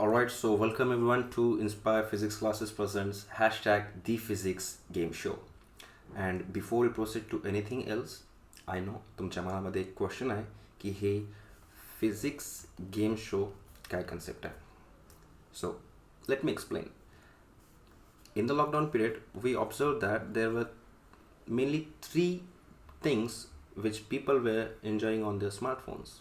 Alright, so welcome everyone to Inspire Physics Classes presents hashtag the physics game show. And before we proceed to anything else, I know तुमच्या मनामध्ये एक question आहे की हे physics game show काय concept आहे. So let me explain. In the lockdown period, we observed that there were mainly three things which people were enjoying on their smartphones.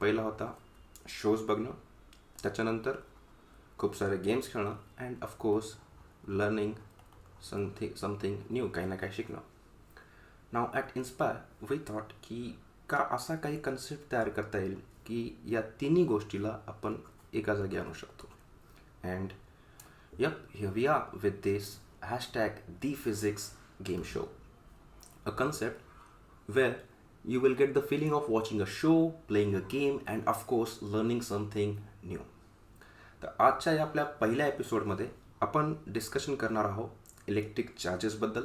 पहिला होता शोज बघणं, त्याच्यानंतर खूप सारे गेम्स खेळणं and of course learning something new, काही ना काही शिकणं. नाव ॲट इन्स्पायर वी थॉट की का असा काही कन्सेप्ट तयार करता येईल की या तिन्ही गोष्टीला आपण एका जागी आणू शकतो. And yep, here we are with this hashtag the physics game show, a concept where you will get the feeling of watching a show, playing a game and of course learning something new. तर आजच्या या आपल्या पहिल्या एपिसोडमध्ये आपण discussion करणार आहोत electric चार्जेसबद्दल.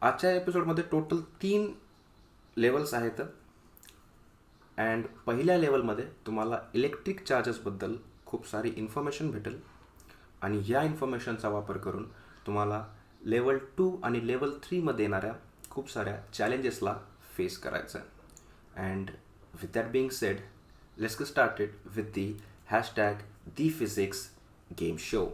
आजच्या एपिसोडमध्ये टोटल 3 लेवल्स आहेत अँड पहिल्या लेवलमध्ये तुम्हाला इलेक्ट्रिक चार्जेसबद्दल खूप सारी इन्फॉर्मेशन भेटेल आणि या इन्फॉर्मेशनचा वापर करून तुम्हाला लेवल 2 आणि लेवल 3 मध्ये येणाऱ्या खूप साऱ्या चॅलेंजेसला फेस करायचं आहे. And with that Bing sed, let's get started with the hashtag the physics game show.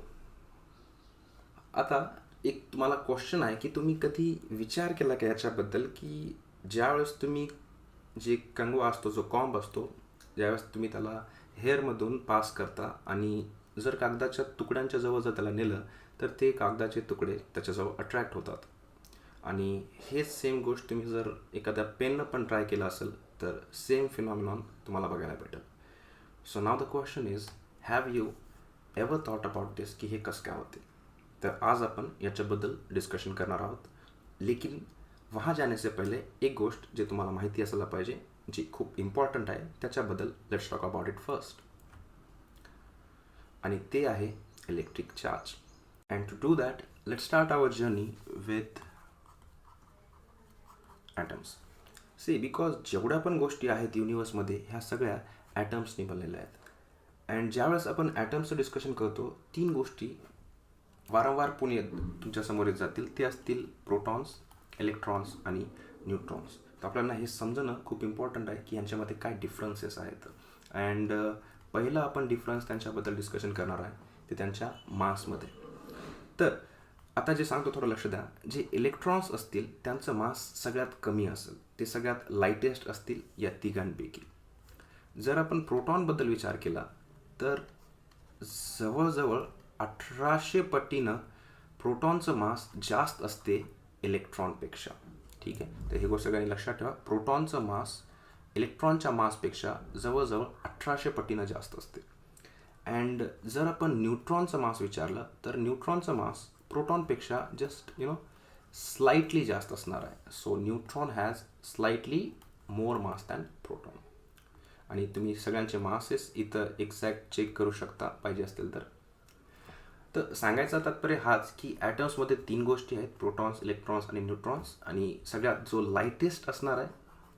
आता एक तुम्हाला क्वेश्चन आहे की तुम्ही कधी विचार केला का याच्याबद्दल की ज्यावेळेस तुम्ही जे कंगवा असतो, जो कॉम्ब असतो, ज्यावेळेस तुम्ही त्याला हेअरमधून पास करता आणि जर कागदाच्या तुकड्यांच्या जवळ जर त्याला नेलं तर ते कागदाचे तुकडे त्याच्याजवळ अट्रॅक्ट होतात. आणि हेच सेम गोष्ट तुम्ही जर एखाद्या पेननं पण ट्राय केलं असेल तर सेम फिनॉमिनॉन तुम्हाला बघायला भेटेल. So now the question is, have you ever thought about this की हे कसं काय होते. तर आज आपण याच्याबद्दल डिस्कशन करणार आहोत. लेकिन वहाँ जाने से पहले एक गोष्ट जे तुम्हाला माहिती असायला पाहिजे, जी खूप इम्पॉर्टंट आहे, त्याच्याबद्दल let's talk about it first. आणि ते आहे electric charge. And to do that let's start our journey with atoms. See, because जेवढ्या पण गोष्टी आहेत युनिवर्समध्ये ह्या सगळ्या ॲटम्सनी बनलेल्या आहेत. अँड ज्यावेळेस आपण ॲटम्सचं डिस्कशन करतो 3 गोष्टी वारंवार पुणे तुमच्यासमोर येत जातील. ते असतील प्रोटॉन्स, इलेक्ट्रॉन्स आणि न्यूट्रॉन्स. तर आपल्याला हे समजणं खूप इम्पॉर्टंट आहे की यांच्यामध्ये काय डिफरन्सेस आहेत. अँड पहिला आपण डिफरन्स त्यांच्याबद्दल डिस्कशन करणार आहे ते त्यांच्या मासमध्ये. तर आता जे सांगतो थोडं लक्ष द्या. जे इलेक्ट्रॉन्स असतील त्यांचं मास सगळ्यात कमी असेल, ते सगळ्यात लाईटेस्ट असतील या तिघांपैकी. जर आपण प्रोटॉनबद्दल विचार केला तर जवळजवळ 1800 पटीनं प्रोटॉनचं मास जास्त असते इलेक्ट्रॉनपेक्षा. ठीक आहे, तर ही गोष्ट सगळ्यांनी लक्षात ठेवा. प्रोटॉनचं मास इलेक्ट्रॉनच्या मासपेक्षा जवळजवळ 1800 पटीनं जास्त असते. अँड जर आपण न्यूट्रॉनचं मास विचारलं तर न्यूट्रॉनचं मास प्रोटॉनपेक्षा जस्ट स्लाइटली जास्त असणार आहे. So neutron has slightly more mass than proton. आणि तुम्ही सगळ्यांचे मासेस इथं एक्झॅक्ट चेक करू शकता पाहिजे असतील तर. तर सांगायचा तात्पर्य हाच की ॲटम्समध्ये 3 गोष्टी आहेत, प्रोटॉन्स, इलेक्ट्रॉन्स आणि न्यूट्रॉन्स. आणि सगळ्यात जो लाईटेस्ट असणार आहे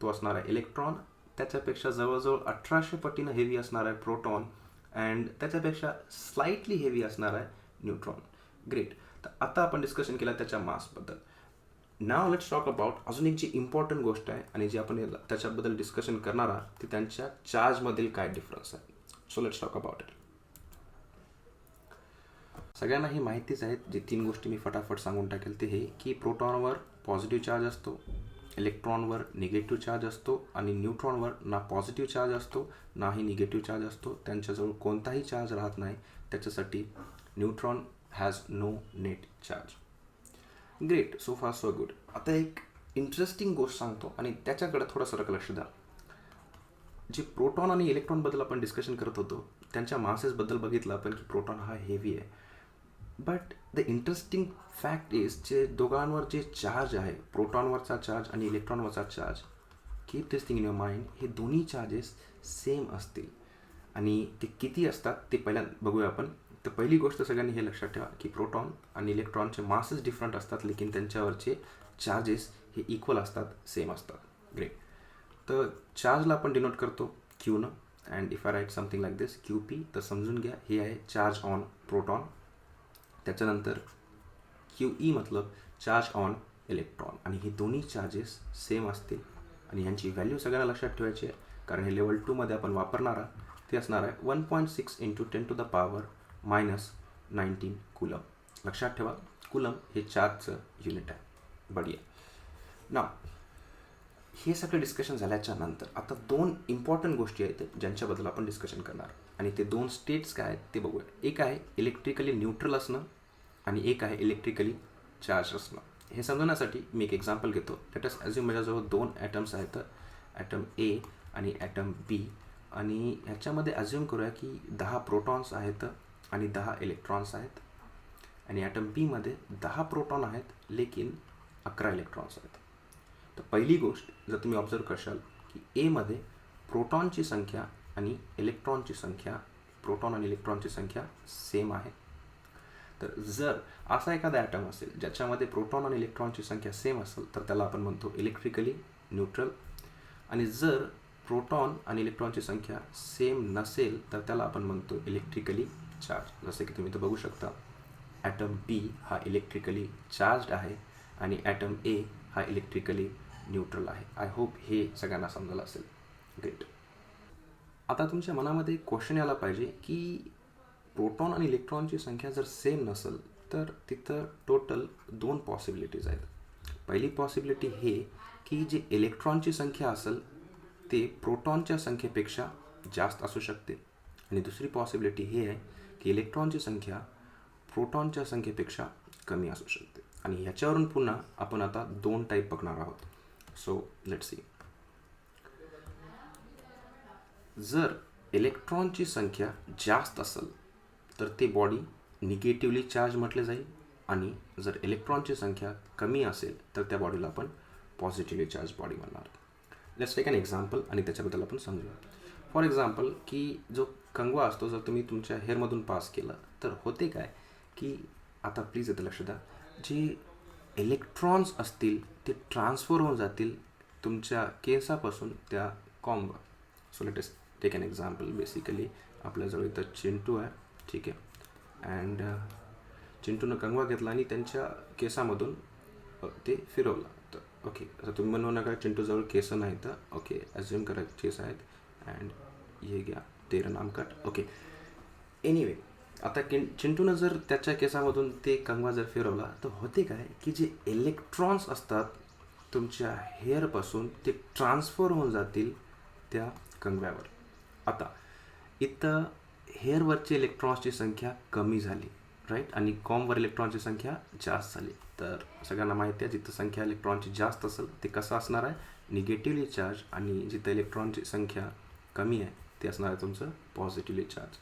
तो असणार आहे इलेक्ट्रॉन. त्याच्यापेक्षा जवळजवळ 1800 पटीनं हेवी असणार आहे प्रोटॉन. अँड त्याच्यापेक्षा स्लाइटली हेवी असणार आहे न्यूट्रॉन. ग्रेट. तर आता आपण डिस्कशन केलं त्याच्या मासबद्दल. नाव लेट्स टॉक अबाउट अजून एक जी इम्पॉर्टंट गोष्ट आहे आणि जी आपण त्याच्याबद्दल डिस्कशन करणार आहात ते त्यांच्या चार्जमधील काय डिफरन्स आहे. So let's talk about it. सगळ्यांना ही माहितीच आहेत. जे 3 गोष्टी मी फटाफट सांगून टाकेल ते हे की प्रोटॉनवर पॉझिटिव्ह चार्ज असतो, इलेक्ट्रॉनवर निगेटिव्ह चार्ज असतो आणि न्यूट्रॉनवर ना पॉझिटिव्ह चार्ज असतो नाही निगेटिव्ह चार्ज असतो. त्यांच्याजवळ कोणताही चार्ज राहत नाही. त्याच्यासाठी neutron has no net charge. Great, so far so good. आता एक इंटरेस्टिंग गोष्ट सांगतो आणि त्याच्याकडे थोडंसं लक्ष द्या. जे प्रोटॉन आणि इलेक्ट्रॉनबद्दल आपण डिस्कशन करत होतो त्यांच्या मासेसबद्दल बघितलं आपण की प्रोटॉन हा हेवी आहे. But the interesting fact is जे दोघांवर जे चार्ज आहे, प्रोटॉनवरचा चार्ज आणि इलेक्ट्रॉनवरचा charge, keep this thing in your mind, हे दोन्ही चार्जेस सेम असतील. आणि ते किती असतात ते पहिल्यांदा बघूया आपण. तर पहिली गोष्ट सगळ्यांनी हे लक्षात ठेवा की प्रोटॉन आणि इलेक्ट्रॉनचे मासेस डिफरंट असतात, लेकिन त्यांच्यावरचे चार्जेस हे इक्वल असतात, सेम असतात. ग्रेट. तर चार्जला आपण डिनोट करतो क्यूनं and if I write something like this QP, तर समजून घ्या हे आहे चार्ज ऑन प्रोटॉन. त्याच्यानंतर QE मतलब चार्ज ऑन इलेक्ट्रॉन. आणि हे दोन्ही चार्जेस सेम असतील आणि यांची व्हॅल्यू सगळ्यांना लक्षात ठेवायची आहे, कारण हे लेवल 2मध्ये आपण वापरणारा ते असणार आहे 1.6 × 10⁻⁻19 कुलम. लक्षात ठेवा, कुलम हे चार्जचं युनिट आहे. बढिया. ना हे सगळं डिस्कशन झाल्याच्या नंतर आता 2 इम्पॉर्टंट गोष्टी आहेत ज्यांच्याबद्दल आपण डिस्कशन करणार, आणि ते 2 स्टेट्स काय आहेत ते बघूया. एक आहे इलेक्ट्रिकली न्यूट्रल असणं आणि एक आहे इलेक्ट्रिकली चार्ज असणं. हे समजण्यासाठी मी एक एक्झाम्पल घेतो. लेट अस अज्युम माझ्याजवळ 2 ॲटम्स आहेत, ॲटम A आणि ॲटम B, आणि ह्याच्यामध्ये अज्युम करूया की 10 प्रोटॉन्स आहेत आणि 10 इलेक्ट्रॉन्स आहेत, आणि ॲटम Bमध्ये 10 प्रोटॉन आहेत लेकिन 11 इलेक्ट्रॉन्स आहेत. तर पहिली गोष्ट जर तुम्ही ऑब्झर्व करशाल की Aमध्ये प्रोटॉनची संख्या आणि इलेक्ट्रॉनची संख्या, प्रोटॉन आणि इलेक्ट्रॉनची संख्या सेम आहे. तर जर असा एखादा ॲटम असेल ज्याच्यामध्ये प्रोटॉन आणि इलेक्ट्रॉनची संख्या सेम असेल तर त्याला आपण म्हणतो इलेक्ट्रिकली न्यूट्रल. आणि जर प्रोटॉन आणि इलेक्ट्रॉनची संख्या सेम नसेल तर त्याला आपण म्हणतो इलेक्ट्रिकली चार्ज. जसे की तुम्ही इथं बघू शकता, ॲटम B हा इलेक्ट्रिकली चार्ज्ड आहे आणि ॲटम A हा इलेक्ट्रिकली न्यूट्रल आहे. आय होप हे सगळ्यांना समजलं असेल. ग्रेट. आता तुमच्या मनामध्ये एक क्वेश्चन यायला पाहिजे की प्रोटॉन आणि इलेक्ट्रॉनची संख्या जर सेम नसेल तर तिथं टोटल 2 पॉसिबिलिटीज आहेत. पहिली पॉसिबिलिटी हे की जे इलेक्ट्रॉनची संख्या असेल ते प्रोटॉनच्या संख्येपेक्षा जास्त असू शकते, आणि दुसरी पॉसिबिलिटी हे आहे की इलेक्ट्रॉनची संख्या प्रोटॉनच्या संख्येपेक्षा कमी असू शकते. आणि ह्याच्यावरून पुन्हा आपण आता 2 टाईप बघणार आहोत. So let's see. जर इलेक्ट्रॉनची संख्या जास्त असेल तर ते बॉडी निगेटिव्हली चार्ज म्हटले जाईल, आणि जर इलेक्ट्रॉनची संख्या कमी असेल तर त्या बॉडीला आपण पॉझिटिव्हली चार्ज बॉडी म्हणणार. लेट्स टेक एन एक्झाम्पल आणि त्याच्याबद्दल आपण समजूया. फॉर एक्झाम्पल की जो कंगवा असतो जर तुम्ही तुमच्या हेअरमधून पास केला तर होते काय की, आता प्लीज इथं लक्ष द्या, जे इलेक्ट्रॉन्स असतील ते ट्रान्सफर होऊन जातील तुमच्या केसापासून त्या कॉमवर. So let us take an example. Basically आपल्याजवळ इथं चिंटू आहे, ठीक आहे, अँड चिंटूनं कंगवा घेतला आणि त्यांच्या केसामधून ते फिरवलं. तर ओके, आता तुम्ही म्हणू नका चिंटूजवळ केस नाही, तर ओके अज्युम करा केस आहेत, अँड ये घ्या तेरं नाम कट. ओके, एनिवे, आता चिंटूनं जर त्याच्या केसामधून ते कंगवा जर फिरवला तर होते काय की जे इलेक्ट्रॉन्स असतात तुमच्या हेअरपासून ते ट्रान्सफर होऊन जातील त्या कंगव्यावर. आता इथं हेअरवरचे इलेक्ट्रॉन्सची संख्या कमी झाली, राईट, आणि कॉमवर इलेक्ट्रॉनची संख्या जास्त झाली. तर सगळ्यांना माहिती आहे जिथं संख्या इलेक्ट्रॉनची जास्त असेल ते कसं असणार आहे, निगेटिव्हली चार्ज, आणि जिथं इलेक्ट्रॉनची संख्या कमी आहे ते असणार आहे तुमचं पॉझिटिव्हली चार्ज.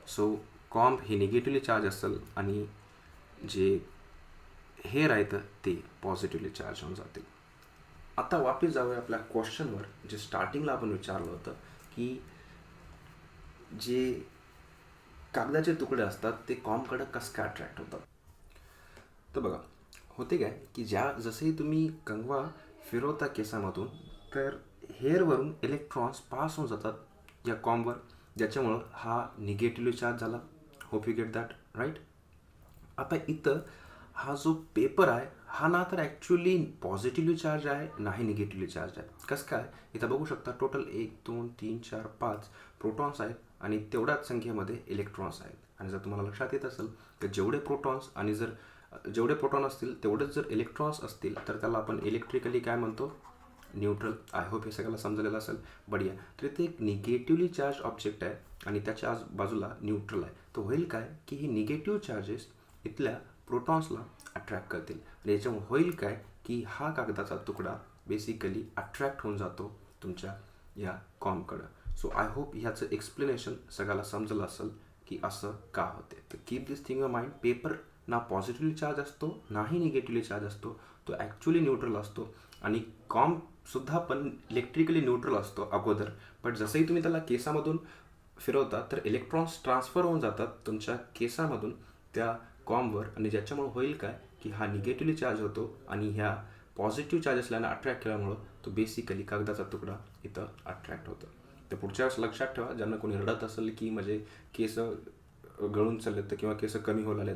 सो कॉम्ब हे निगेटिव्हली चार्ज असेल आणि जे हेअर आहेत ते पॉझिटिव्हली चार्ज होऊन जातील. आता वापस जाऊया आपल्या क्वेश्चनवर, जे स्टार्टिंगला आपण विचारलं होतं की जे कागदाचे तुकडे असतात ते कॉमकडं कसं काय अट्रॅक्ट होतात. तर बघा, होते काय की जसंही तुम्ही कंगवा फिरवता केसामधून तर हेअरवरून इलेक्ट्रॉन्स पास होऊन जातात या कॉमवर, ज्याच्यामुळं हा निगेटिव्हली चार्ज झाला. Hope you get that, right. आता इथं हा जो पेपर आहे हा ना तर ॲक्च्युली पॉझिटिव्हली चार्ज आहे नाही निगेटिव्हली चार्ज आहे. कसं काय, इथं बघू शकता टोटल 1 2 3 4 5 प्रोटॉन्स आहेत आणि तेवढ्याच संख्येमध्ये इलेक्ट्रॉन्स आहेत. आणि जर तुम्हाला लक्षात येत असेल तर जेवढे प्रोटॉन असतील तेवढेच जर इलेक्ट्रॉन्स असतील तर त्याला आपण इलेक्ट्रिकली काय म्हणतो, न्यूट्रल. आय होप हे सगळ्याला समजलेलं असेल. बढिया. तर इथे एक निगेटिव्हली चार्ज ऑब्जेक्ट आहे आणि त्याच्या बाजूला न्यूट्रल आहे. तर होईल काय की ही निगेटिव्ह चार्जेस इथल्या प्रोटॉन्सला अट्रॅक्ट करतील आणि याच्यामुळे होईल काय की हा कागदाचा तुकडा बेसिकली अट्रॅक्ट होऊन जातो तुमच्या या कॉमकडं. सो आय होप ह्याचं एक्सप्लेनेशन सगळ्याला समजलं असेल की असं का होते. तर keep this thing in mind. Paper ना पॉझिटिव्हली चार्ज असतो नाही निगेटिव्हली चार्ज असतो, तो ॲक्च्युली न्यूट्रल असतो. आणि कॉमसुद्धा पण इलेक्ट्रिकली न्यूट्रल असतो अगोदर, बट जसंही तुम्ही त्याला केसामधून फिरवता तर इलेक्ट्रॉन्स ट्रान्सफर होऊन जातात तुमच्या केसामधून त्या कॉमवर, आणि ज्याच्यामुळे होईल काय की हा निगेटिव्हली चार्ज होतो आणि ह्या पॉझिटिव्ह चार्जेसला अट्रॅक्ट केल्यामुळं तो बेसिकली कागदाचा तुकडा इथं अट्रॅक्ट होतो. तर पुढच्या वेळेस लक्षात ठेवा, ज्यांना कोणी रडत असेल की म्हणजे केस गळून चालले तर किंवा केस कमी होऊ लागले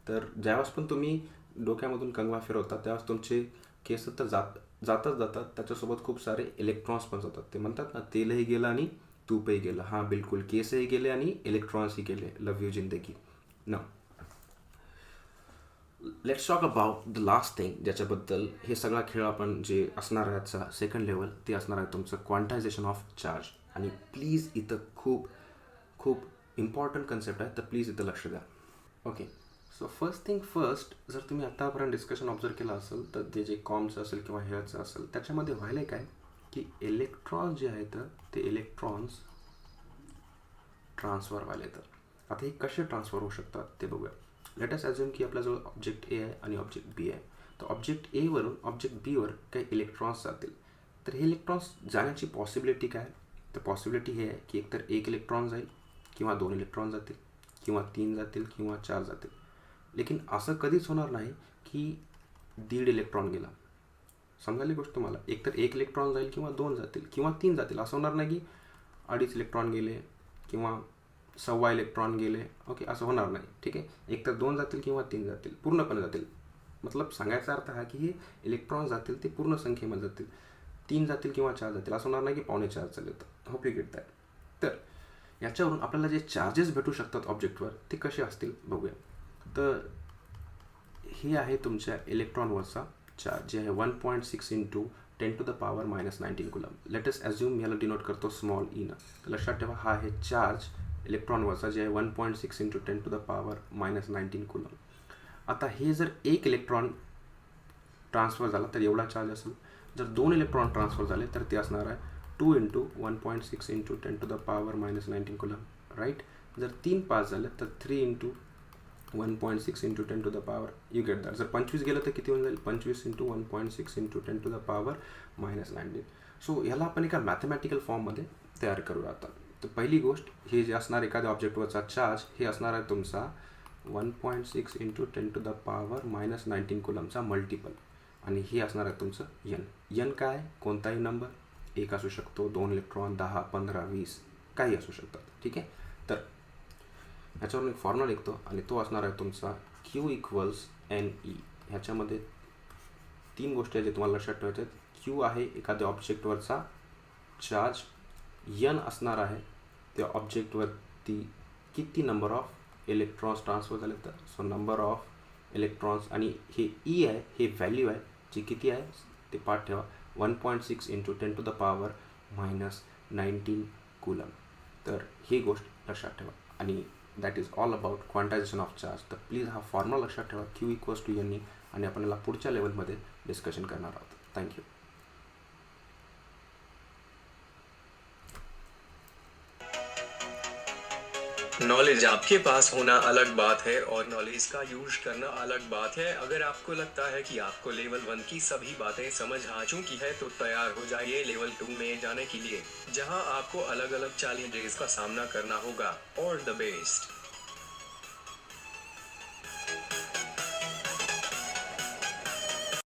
तर ज्यावेळेस पण तुम्ही डोक्यामधून कंगवा फिरवता त्यावेळेस तुमचे केस तर जातात, त्याच्यासोबत खूप सारे इलेक्ट्रॉन्स पण जातात. ते म्हणतात ना, तेलही गेलं आणि तूपही गेलं. हां बिलकुल, केसही गेले आणि इलेक्ट्रॉन्सही गेले. लव यू जिंदगी. न let's talk about the last thing, ज्याच्याबद्दल हे सगळा खेळ आपण जे असणार आहे याचा सेकंड लेवल, ते असणार आहे तुमचं क्वांटायझेशन ऑफ चार्ज. आणि प्लीज इथं खूप खूप इम्पॉर्टंट कन्सेप्ट आहे, तर प्लीज इथं लक्ष द्या. Okay, so first thing first, जर तुम्ही आतापर्यंत डिस्कशन ऑब्झर्व केलं असेल तर ते जे कॉमचं असेल किंवा हेअरचं असेल त्याच्यामध्ये व्हायला काय की इलेक्ट्रॉन्स जे आहेत ते इलेक्ट्रॉन्स ट्रान्सफर व्हायला येतात. आता हे कसे ट्रान्सफर होऊ शकतात ते बघूया. लेट अस अज्युम की आपल्याजवळ ऑब्जेक्ट ए आहे आणि ऑब्जेक्ट बी आहे. तर ऑब्जेक्ट एवरून ऑब्जेक्ट बीवर काही इलेक्ट्रॉन्स जातील. तर हे इलेक्ट्रॉन्स जाण्याची पॉसिबिलिटी काय? तर पॉसिबिलिटी हे आहे की एकतर एक इलेक्ट्रॉन जाईल किंवा 2 इलेक्ट्रॉन जातील किंवा 3 जातील किंवा 4 जातील. लेकिन असं कधीच होणार नाही की 1.5 इलेक्ट्रॉन गेला. समजायली गोष्ट तुम्हाला? एकतर 1 इलेक्ट्रॉन जाईल किंवा 2 जातील किंवा 3 जातील. असं होणार नाही की 2.5 इलेक्ट्रॉन गेले किंवा 1.25 इलेक्ट्रॉन गेले. ओके, असं होणार नाही. ठीक आहे, एकतर 2 जातील किंवा 3 जातील, पूर्णपणे जातील. मतलब सांगायचा अर्थ हा की हे इलेक्ट्रॉन जातील ते पूर्ण संख्येमध्ये जातील. 3 जातील किंवा 4 जातील, असं होणार नाही की 3.25 चालले. Hope you get that. तर याच्यावरून आपल्याला जे चार्जेस भेटू शकतात ऑब्जेक्टवर ते कसे असतील बघूया. तर हे आहे तुमच्या इलेक्ट्रॉनवरचा चार्ज, जे आहे 1.6 इंटू 10⁻⁻19 कुलम. लेटेस्ट ॲज्युम याला डिनोट करतो स्मॉल ई ना. तर लक्षात ठेवा, हा आहे चार्ज इलेक्ट्रॉनवरचा, जे आहे 1.6 इंटू 10⁻⁻19 कुलम. आता हे जर 1 इलेक्ट्रॉन ट्रान्सफर झाला तर एवढा चार्ज असेल. जर 2 इलेक्ट्रॉन ट्रान्सफर झाले तर ते असणार आहे 2 इंटू 1.6 इंटू 10⁻⁻19 कुलम, राईट. जर 3 पास झाले तर 3 into 1.6 into 10⁻, you get that. जर 25 गेलं तर किती होऊन जाईल? 25 इंटू 1.6 इंटू 10⁻⁻19. सो ह्याला आपण एका मॅथमॅटिकल फॉर्ममध्ये तयार करूया आता. तर पहिली गोष्ट, हे जे असणार एखाद्या ऑब्जेक्टवरचा चार्ज, हे असणार आहे तुमचा 1.6 इंटू 10⁻⁻19 कुलमचा मल्टिपल. आणि हे असणार आहे तुमचं यन. यन काय? कोणताही नंबर, 1 असू शकतो, 2 इलेक्ट्रॉन, 10, 15, 20, काही असू शकतात. ठीक आहे, तर ह्याच्यावरून एक फॉर्म्युला लिखतो आणि तो असणार आहे तुमचा Q इक्वल्स NE. ह्याच्यामध्ये 3 गोष्टी आहेत जे तुम्हाला लक्षात ठेवायच्या आहेत. Q आहे एखाद्या ऑब्जेक्टवरचा चार्ज, N असणार आहे त्या ऑब्जेक्टवरती किती नंबर ऑफ इलेक्ट्रॉन्स ट्रान्सफर झाले तर, सो नंबर ऑफ इलेक्ट्रॉन्स. आणि हे E आहे, हे व्हॅल्यू आहे जी किती आहे ते पाठ ठेवा, 1.6 इंटू 10⁻⁻19 कुलम. तर ही गोष्ट लक्षात ठेवा. आणि that is all about quantization of charge. तर प्लीज हा फॉर्म्युला लक्षात ठेवा, Q इक्वल्स टू NE, आणि आपण याला पुढच्या लेवलमध्ये डिस्कशन करणार आहोत. थँक्यू. नॉलेज आपके पास होना अलग बात है और नॉलेज का यूज करना अलग बात है. अगर आपको लगता है कि आपको लेवल 1 की सभी बातें समझ आ चुकी है तो तैयार हो जाइए लेवल 2 में जाने के लिए, जहां आपको अलग अलग चैलेंजेस का सामना करना होगा. और द बेस्ट